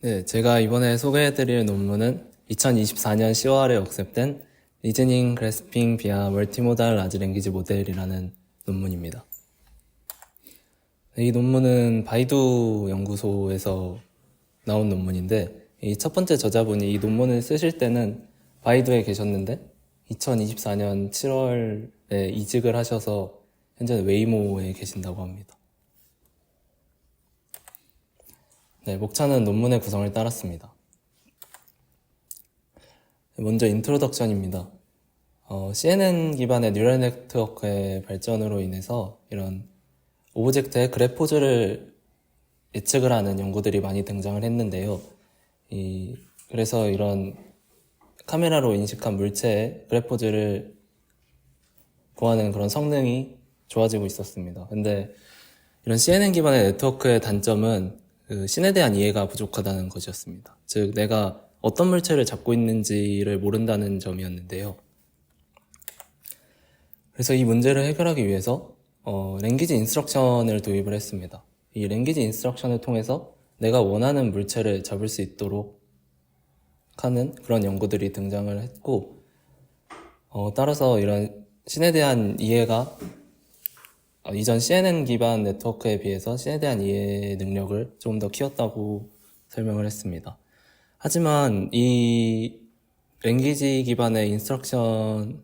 네, 제가 이번에 소개해드릴 논문은 2024년 10월에 억셉된 리즈닝 그래스핑 비아 멀티모달 라지 랭귀지 모델이라는 논문입니다. 이 논문은 바이두 연구소에서 나온 논문인데, 이 첫 번째 저자분이 이 논문을 쓰실 때는 바이두에 계셨는데 2024년 7월에 이직을 하셔서 현재는 웨이모에 계신다고 합니다. 네, 목차는 논문의 구성을 따랐습니다. 먼저 인트로덕션입니다. CNN 기반의 뉴럴 네트워크의 발전으로 인해서 이런 오브젝트의 그래포즈를 예측을 하는 연구들이 많이 등장을 했는데요. 그래서 이런 카메라로 인식한 물체의 그래포즈를 구하는 그런 성능이 좋아지고 있었습니다. 근데 이런 CNN 기반의 네트워크의 단점은 신에 대한 이해가 부족하다는 것이었습니다. 즉, 내가 어떤 물체를 잡고 있는지를 모른다는 점이었는데요. 그래서 이 문제를 해결하기 위해서 랭귀지 인스트럭션을 도입을 했습니다. 이 랭귀지 인스트럭션을 통해서 내가 원하는 물체를 잡을 수 있도록 하는 그런 연구들이 등장을 했고, 따라서 이런 신에 대한 이해가 이전 CNN 기반 네트워크에 비해서 신에 대한 이해 능력을 좀 더 키웠다고 설명을 했습니다. 하지만 이 랭귀지 기반의 인스트럭션의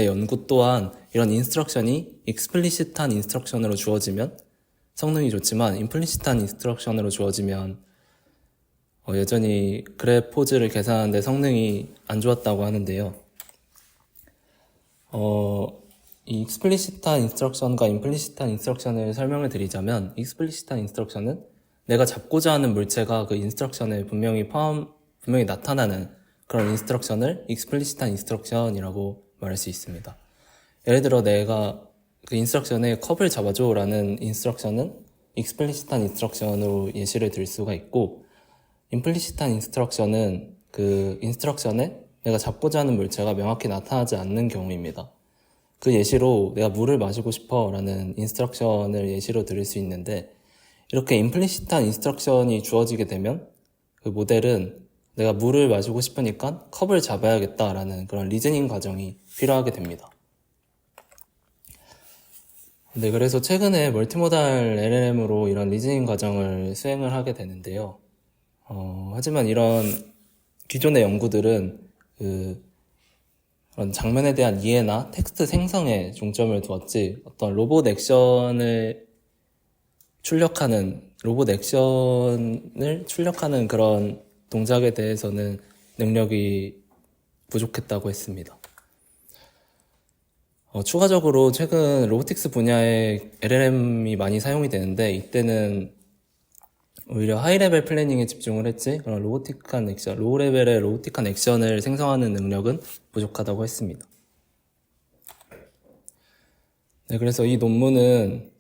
연구 또한 이런 인스트럭션이 익스플리시트한 인스트럭션으로 주어지면 성능이 좋지만 임플리시트한 인스트럭션으로 주어지면 여전히 그래프 포즈를 계산하는데 성능이 안 좋았다고 하는데요. 이 익스플리시트한 인스트럭션과 임플리시트한 인스트럭션을 설명을 드리자면, 익스플리시트한 인스트럭션은 내가 잡고자 하는 물체가 그 인스트럭션에 분명히 나타나는 그런 인스트럭션을 익스플리시트한 인스트럭션이라고 말할 수 있습니다. 예를 들어 내가 그 인스트럭션에 컵을 잡아줘 라는 인스트럭션은 익스플리시트한 인스트럭션으로 예시를 들 수가 있고, 임플리시트한 인스트럭션은 그 인스트럭션에 내가 잡고자 하는 물체가 명확히 나타나지 않는 경우입니다. 그 예시로 내가 물을 마시고 싶어 라는 인스트럭션을 예시로 들을 수 있는데, 이렇게 임플리시트한 인스트럭션이 주어지게 되면 그 모델은 내가 물을 마시고 싶으니까 컵을 잡아야겠다 라는 그런 리즈닝 과정이 필요하게 됩니다. 네, 그래서 최근에 멀티모달 LLM으로 이런 리즈닝 과정을 수행을 하게 되는데요. 하지만 이런 기존의 연구들은 그런 장면에 대한 이해나 텍스트 생성에 중점을 두었지, 어떤 로봇 액션을 출력하는 그런 동작에 대해서는 능력이 부족했다고 했습니다. 추가적으로 최근 로보틱스 분야에 LLM이 많이 사용이 되는데, 이때는 오히려 하이레벨 플래닝에 집중을 했지, 그런 로우 레벨의 로보틱한 액션을 생성하는 능력은 부족하다고 했습니다. 네, 그래서 이 논문은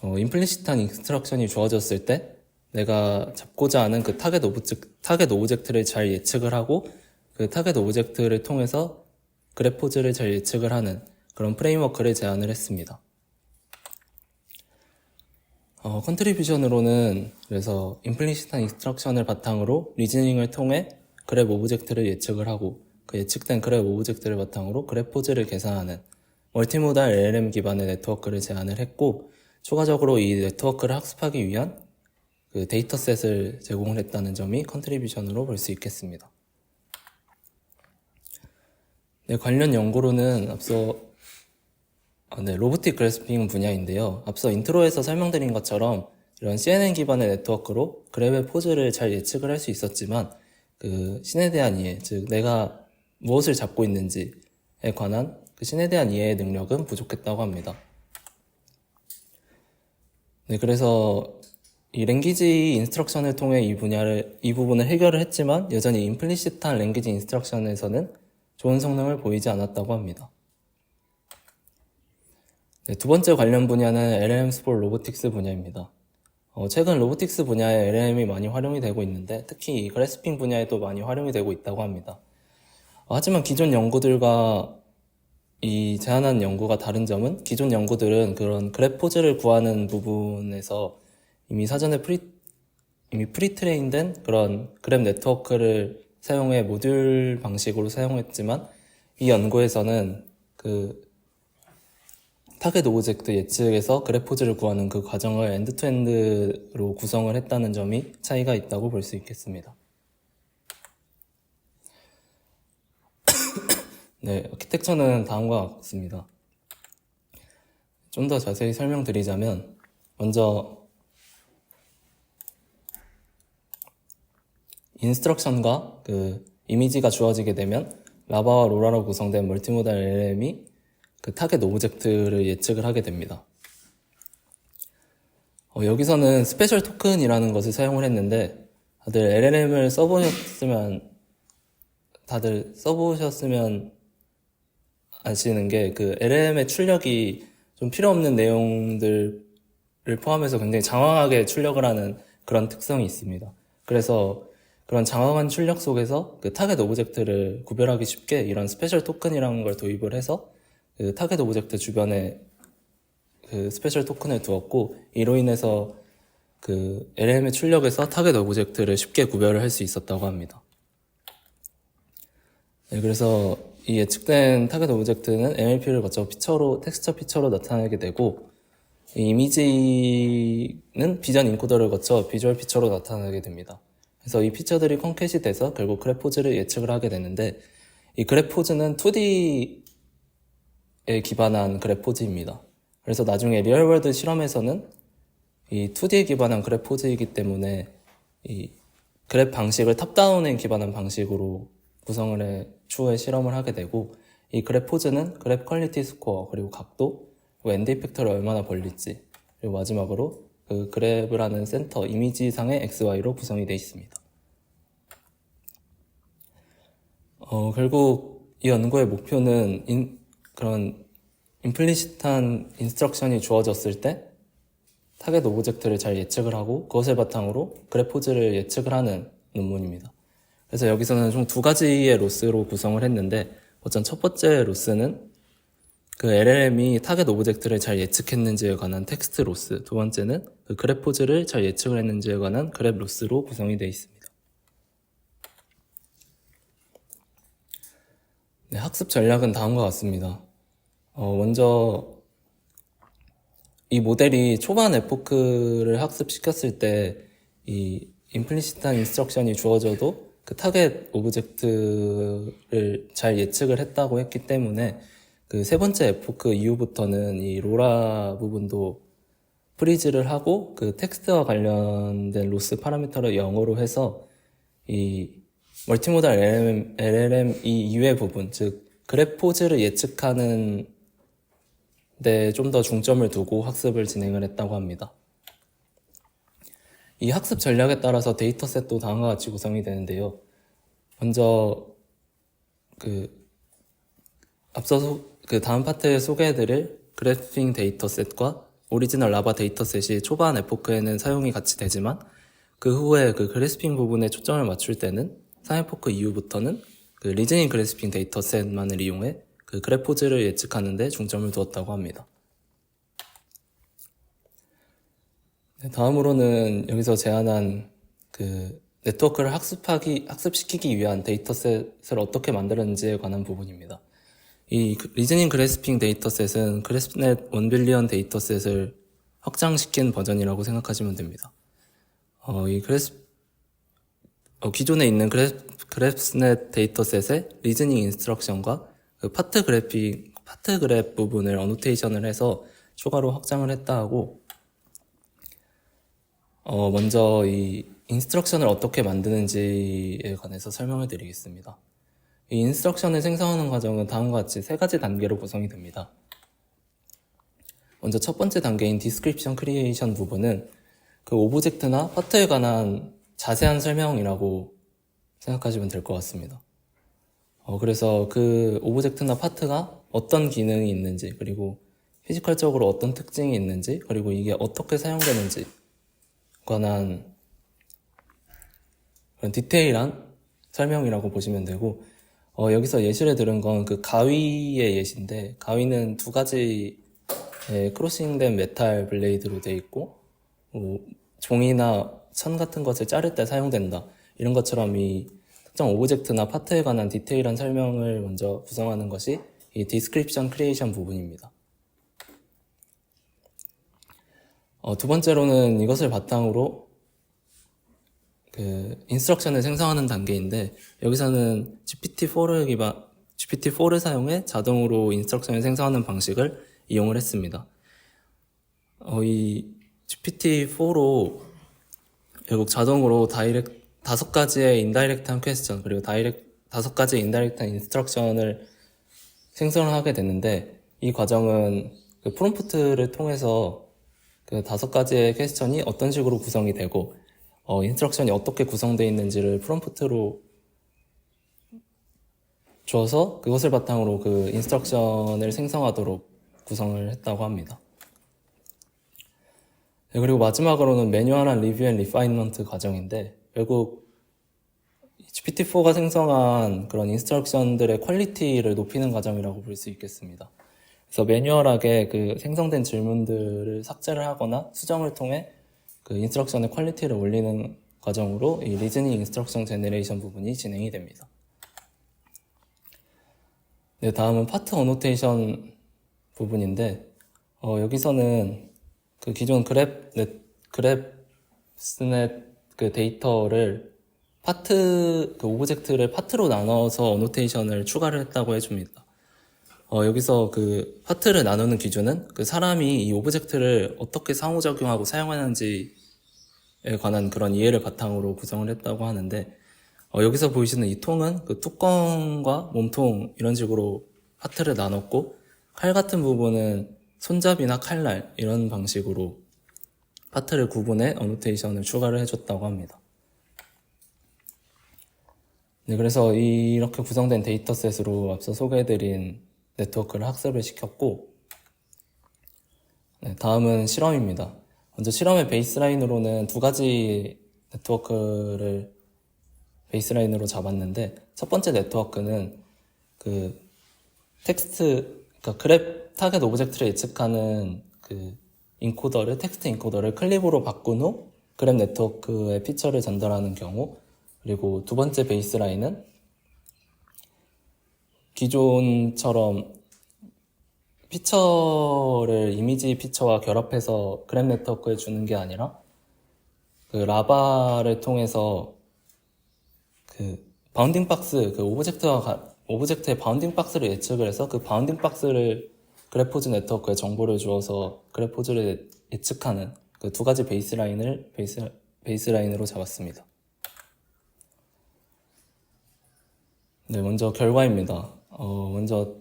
임플리시트한 인스트럭션이 주어졌을 때 내가 잡고자 하는 그 타겟 오브젝트를 잘 예측을 하고, 그 타겟 오브젝트를 통해서 그래프 포즈를 잘 예측을 하는 그런 프레임워크를 제안을 했습니다. 컨트리뷰션으로는 그래서 임플리시트한 인스트럭션을 바탕으로 리즈닝을 통해 그래프 오브젝트를 예측을 하고, 그 예측된 그래프 오브젝트를 바탕으로 그래프 포즈를 계산하는 멀티모달 LLM 기반의 네트워크를 제안을 했고, 추가적으로 이 네트워크를 학습하기 위한 그 데이터셋을 제공을 했다는 점이 컨트리뷰션으로 볼 수 있겠습니다. 네, 관련 연구로는 로보틱 그래스핑 분야인데요. 앞서 인트로에서 설명드린 것처럼 이런 CNN 기반의 네트워크로 그래프의 포즈를 잘 예측을 할 수 있었지만, 그 신에 대한 이해, 즉 내가 무엇을 잡고 있는지에 관한 그 신에 대한 이해의 능력은 부족했다고 합니다. 네, 그래서 이 랭귀지 인스트럭션을 통해 이 부분을 해결을 했지만, 여전히 임플리시트한 랭귀지 인스트럭션에서는 좋은 성능을 보이지 않았다고 합니다. 네, 두 번째 관련 분야는 LLMs for Robotics 분야입니다. 최근 로보틱스 분야에 LLM이 많이 활용이 되고 있는데, 특히 그래스핑 분야에도 많이 활용이 되고 있다고 합니다. 하지만 기존 연구들과 이 제안한 연구가 다른 점은, 기존 연구들은 그런 그래프 포즈를 구하는 부분에서 이미 사전에 이미 프리트레인된 그런 그랩 네트워크를 사용해 모듈 방식으로 사용했지만 이 연구에서는 그 타겟 오브젝트 예측에서 그래프 포즈를 구하는 그 과정을 엔드투엔드로 구성을 했다는 점이 차이가 있다고 볼 수 있겠습니다. 네, 아키텍처는 다음과 같습니다. 좀 더 자세히 설명드리자면 먼저 인스트럭션과 그 이미지가 주어지게 되면 라바와 로라로 구성된 멀티모달 LLM이 그 타겟 오브젝트를 예측을 하게 됩니다. 여기서는 스페셜 토큰이라는 것을 사용을 했는데 다들 LLM을 써보셨으면 아시는 게 그 LLM의 출력이 좀 필요 없는 내용들을 포함해서 굉장히 장황하게 출력을 하는 그런 특성이 있습니다. 그래서 그런 장황한 출력 속에서 그 타겟 오브젝트를 구별하기 쉽게 이런 스페셜 토큰이라는 걸 도입을 해서 그 타겟 오브젝트 주변에 그 스페셜 토큰을 두었고 이로 인해서 그 LLM의 출력에서 타겟 오브젝트를 쉽게 구별을 할 수 있었다고 합니다. 네, 그래서 이 예측된 타겟 오브젝트는 NLP를 거쳐 텍스처 피처로 나타나게 되고 이 이미지는 비전 인코더를 거쳐 비주얼 피처로 나타나게 됩니다. 그래서 이 피처들이 컨캣이 돼서 결국 그래프 포즈를 예측을 하게 되는데 이 그래프 포즈는 2D에 기반한 그래프 포즈입니다. 그래서 나중에 리얼월드 실험에서는 이 2D에 기반한 그래프 포즈이기 때문에 이 그래프 방식을 탑다운에 기반한 방식으로 구성을 해 추후에 실험을 하게 되고 이 그래프 포즈는 그래프 퀄리티 스코어 그리고 각도 그리고 엔드 이펙터를 얼마나 벌릴지 그리고 마지막으로 그 그래프라는 센터 이미지상의 XY로 구성이 되어 있습니다. 결국 이 연구의 목표는 그런 임플리시트한 인스트럭션이 주어졌을 때 타겟 오브젝트를 잘 예측을 하고 그것을 바탕으로 그래프 포즈를 예측을 하는 논문입니다. 그래서 여기서는 총 두 가지의 로스로 구성을 했는데 우선 첫 번째 로스는 그 LLM이 타겟 오브젝트를 잘 예측했는지에 관한 텍스트 로스, 두 번째는 그 그래프 포즈를 잘 예측을 했는지에 관한 그래프 로스로 구성이 되어 있습니다. 네, 학습 전략은 다음과 같습니다. 먼저 이 모델이 초반 에포크를 학습시켰을 때 이 임플리시트한 인스트럭션이 주어져도 그 타겟 오브젝트를 잘 예측을 했다고 했기 때문에 그 세 번째 에포크 이후부터는 이 로라 부분도 프리즈를 하고 그 텍스트와 관련된 로스 파라미터를 0으로 해서 이 멀티모달 LLM 이 이외 부분, 즉 그래프 포즈를 예측하는 데 좀 더 중점을 두고 학습을 진행을 했다고 합니다. 이 학습 전략에 따라서 데이터셋도 다음과 같이 구성이 되는데요. 먼저 앞서 다음 파트에 소개해드릴 그래핑 데이터셋과 오리지널 라바 데이터셋이 초반 에포크에는 사용이 같이 되지만 그 후에 그 그래스핑 부분에 초점을 맞출 때는 3에포크 이후부터는 그 리즈닝 그래스핑 데이터셋만을 이용해 그 그래프 포즈를 예측하는 데 중점을 두었다고 합니다. 다음으로는 여기서 제안한 그 네트워크를 학습시키기 위한 데이터셋을 어떻게 만들었는지에 관한 부분입니다. 이 리즈닝 그래스핑 데이터셋은 그래프넷 1빌리언 데이터셋을 확장시킨 버전이라고 생각하시면 됩니다. 기존에 있는 그래프넷 데이터셋의 리즈닝 인스트럭션과 그 파트 그래프 부분을 어노테이션을 해서 추가로 확장을 했다 하고, 먼저 이 인스트럭션을 어떻게 만드는지에 관해서 설명을 드리겠습니다. 이 인스트럭션을 생성하는 과정은 다음과 같이 세 가지 단계로 구성이 됩니다. 먼저 첫 번째 단계인 디스크립션 크리에이션 부분은 그 오브젝트나 파트에 관한 자세한 설명이라고 생각하시면 될 것 같습니다. 그래서 그 오브젝트나 파트가 어떤 기능이 있는지, 그리고 피지컬적으로 어떤 특징이 있는지, 그리고 이게 어떻게 사용되는지 관한 그런 디테일한 설명이라고 보시면 되고, 여기서 예시를 들은 건 그 가위의 예시인데, 가위는 두 가지 크로싱된 메탈 블레이드로 되어 있고, 종이나 천 같은 것을 자를 때 사용된다. 이런 것처럼 이 특정 오브젝트나 파트에 관한 디테일한 설명을 먼저 구성하는 것이 이 디스크립션 크리에이션 부분입니다. 두 번째로는 이것을 바탕으로 인스트럭션을 생성하는 단계인데, 여기서는 GPT-4를 사용해 자동으로 인스트럭션을 생성하는 방식을 이용을 했습니다. 이 GPT-4로 결국 자동으로 5가지의 인다이렉트한 퀘스천, 그리고 5가지의 인다이렉트한 인스트럭션을 생성을 하게 됐는데, 이 과정은 프롬프트를 통해서 5가지의 퀘스천이 어떤 식으로 구성이 되고, 인스트럭션이 어떻게 구성되어 있는지를 프롬프트로 줘서 그것을 바탕으로 인스트럭션을 생성하도록 구성을 했다고 합니다. 네, 그리고 마지막으로는 매뉴얼한 리뷰 앤 리파이먼트 과정인데, 결국 GPT-4가 생성한 그런 인스트럭션들의 퀄리티를 높이는 과정이라고 볼 수 있겠습니다. 그래서 매뉴얼하게 생성된 질문들을 삭제를 하거나 수정을 통해 인스트럭션의 퀄리티를 올리는 과정으로 이 리즈닝 인스트럭션 제너레이션 부분이 진행이 됩니다. 네, 다음은 파트 어노테이션 부분인데, 여기서는 기존 그래프스넷 데이터를 오브젝트를 파트로 나눠서 어노테이션을 추가를 했다고 해줍니다. 여기서 파트를 나누는 기준은 사람이 이 오브젝트를 어떻게 상호작용하고 사용하는지에 관한 그런 이해를 바탕으로 구성을 했다고 하는데, 여기서 보이시는 이 통은 뚜껑과 몸통 이런 식으로 파트를 나눴고, 칼 같은 부분은 손잡이나 칼날 이런 방식으로 파트를 구분해 어노테이션을 추가를 해줬다고 합니다. 네, 그래서 이렇게 구성된 데이터셋으로 앞서 소개해드린 네트워크를 학습을 시켰고, 네, 다음은 실험입니다. 먼저 실험의 베이스라인으로는 2가지 네트워크를 베이스라인으로 잡았는데, 첫 번째 네트워크는 그래프 타겟 오브젝트를 예측하는 텍스트 인코더를 클립으로 바꾼 후 그래프 네트워크의 피처를 전달하는 경우, 그리고 두 번째 베이스라인은 기존처럼 이미지 피처와 결합해서 그래프 네트워크에 주는 게 아니라 라바를 통해서 바운딩 박스, 오브젝트의 바운딩 박스를 예측을 해서 바운딩 박스를 그래포즈 네트워크에 정보를 주어서 그래포즈를 예측하는 2가지 베이스라인으로 잡았습니다. 네, 먼저 결과입니다. 먼저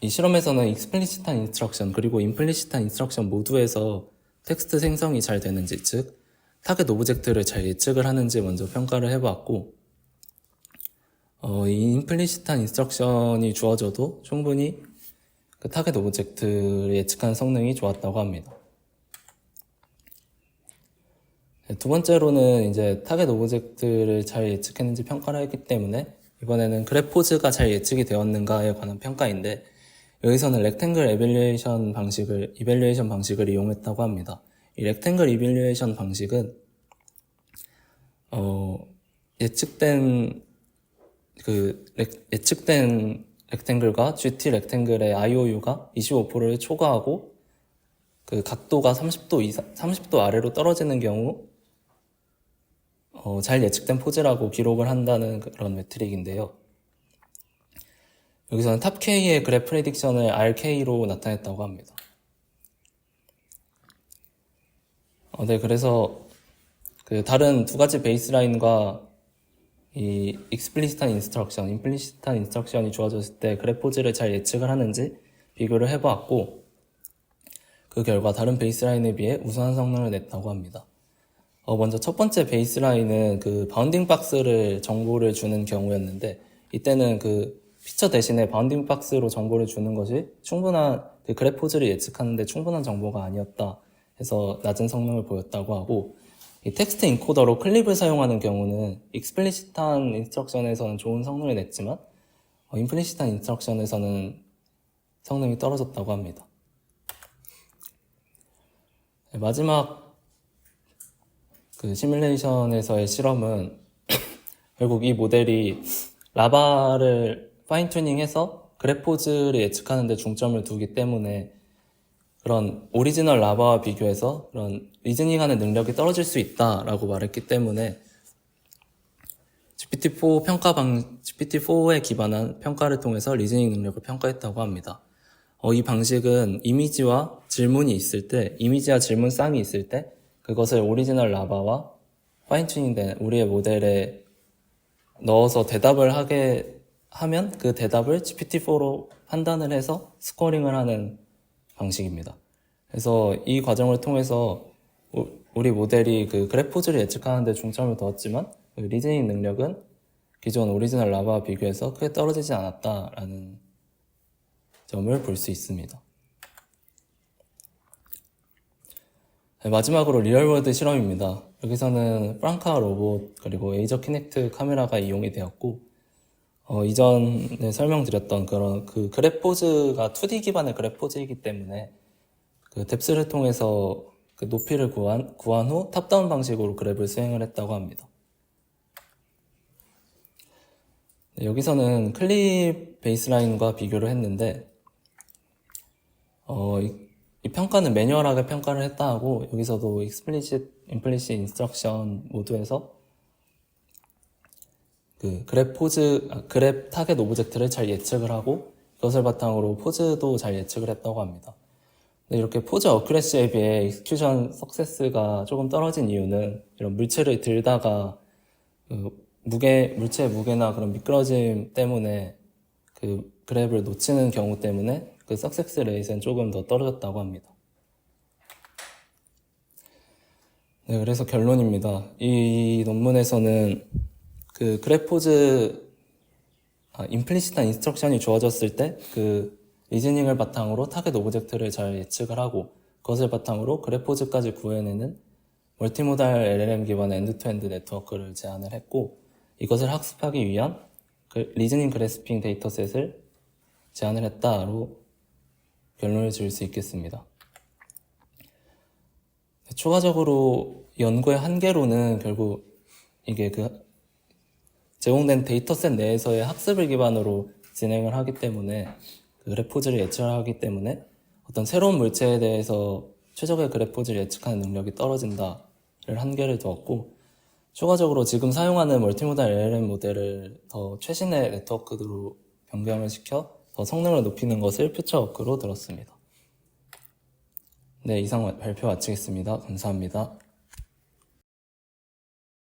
이 실험에서는 익스플리시트한 인스트럭션 그리고 임플리시트한 인스트럭션 모두에서 텍스트 생성이 잘 되는지, 즉 타겟 오브젝트를 잘 예측을 하는지 먼저 평가를 해봤고, 이 임플리시트한 인스트럭션이 주어져도 충분히 타겟 오브젝트를 예측하는 성능이 좋았다고 합니다. 네, 두 번째로는 이제 타겟 오브젝트를 잘 예측했는지 평가를 했기 때문에 이번에는 그래포즈가 잘 예측이 되었는가에 관한 평가인데, 여기서는 렉탱글 이밸류에이션 방식을 이용했다고 합니다. 이 렉탱글 이밸류에이션 방식은 예측된 렉탱글과 GT 렉탱글의 IOU가 25%를 초과하고 각도가 30도 아래로 떨어지는 경우 잘 예측된 포즈라고 기록을 한다는 그런 메트릭인데요. 여기서는 탑 K의 그래프 프레딕션을 RK로 나타냈다고 합니다. 네, 그래서 다른 2가지 베이스라인과 이 익스플리시트한 인스트럭션, 임플리시트한 인스트럭션이 주어졌을 때 그래프 포즈를 잘 예측을 하는지 비교를 해보았고, 그 결과 다른 베이스라인에 비해 우수한 성능을 냈다고 합니다. 먼저 첫 번째 베이스라인은 바운딩 박스를 정보를 주는 경우였는데, 이때는 피처 대신에 바운딩 박스로 정보를 주는 것이 충분한 그래프 포즈를 예측하는데 충분한 정보가 아니었다 해서 낮은 성능을 보였다고 하고, 이 텍스트 인코더로 클립을 사용하는 경우는 익스플리시트한 인스트럭션에서는 좋은 성능을 냈지만 임플리시트한 인스트럭션에서는 성능이 떨어졌다고 합니다. 마지막 그 시뮬레이션에서의 실험은 결국 이 모델이 라바를 파인 튜닝해서 그래포즈를 예측하는 데 중점을 두기 때문에 그런 오리지널 라바와 비교해서 그런 리즈닝하는 능력이 떨어질 수 있다라고 말했기 때문에 GPT-4에 기반한 평가를 통해서 리즈닝 능력을 평가했다고 합니다. 이 방식은 이미지와 질문이 있을 때, 이미지와 질문 쌍이 있을 때 그것을 오리지널 라바와 파인 튜닝된 우리의 모델에 넣어서 대답을 하게 하면 그 대답을 GPT-4로 판단을 해서 스코어링을 하는 방식입니다. 그래서 이 과정을 통해서 우리 모델이 그 그래포즈를 예측하는 데 중점을 두었지만 그 리즈닝 능력은 기존 오리지널 라바와 비교해서 크게 떨어지지 않았다라는 점을 볼 수 있습니다. 마지막으로 리얼월드 실험입니다. 여기서는 프랑카 로봇 그리고 에이저 키넥트 카메라가 이용이 되었고 이전에 설명드렸던 그런 그 그래포즈가 2D 기반의 그래포즈이기 때문에 그 뎁스를 통해서 그 높이를 구한 후 탑다운 방식으로 그래프를 수행을 했다고 합니다. 여기서는 클립 베이스라인과 비교를 했는데 이 평가는 매뉴얼하게 평가를 했다 하고 여기서도 explicit, implicit instruction 모두에서 그 그래프 타겟 오브젝트를 잘 예측을 하고 그것을 바탕으로 포즈도 잘 예측을 했다고 합니다. 근데 이렇게 포즈 어큐레시에 비해 execution success가 조금 떨어진 이유는 이런 물체를 들다가 물체의 무게나 그런 미끄러짐 때문에 그 그래프를 놓치는 경우 때문에 그 석세스 레이트는 조금 더 떨어졌다고 합니다. 네, 그래서 결론입니다. 이 논문에서는 그 그래포즈 임플리시트한 인스트럭션이 주어졌을 때 그 리즈닝을 바탕으로 타겟 오브젝트를 잘 예측을 하고 그것을 바탕으로 그래포즈까지 구해내는 멀티모달 LLM 기반의 엔드-투-엔드 네트워크를 제안을 했고 이것을 학습하기 위한 리즈닝 그래스핑 데이터셋을 제안을 했다로 결론을 지을 수 있겠습니다. 추가적으로 연구의 한계로는 결국 이게 그 제공된 데이터셋 내에서의 학습을 기반으로 진행을 하기 때문에 그 그래포즈를 예측하기 때문에 어떤 새로운 물체에 대해서 최적의 그래포즈를 예측하는 능력이 떨어진다를 한계를 두었고 추가적으로 지금 사용하는 멀티모달 LLM 모델을 더 최신의 네트워크로 변경을 시켜 더 성능을 높이는 것을 퓨처워크로 들었습니다. 네, 이상 발표 마치겠습니다. 감사합니다.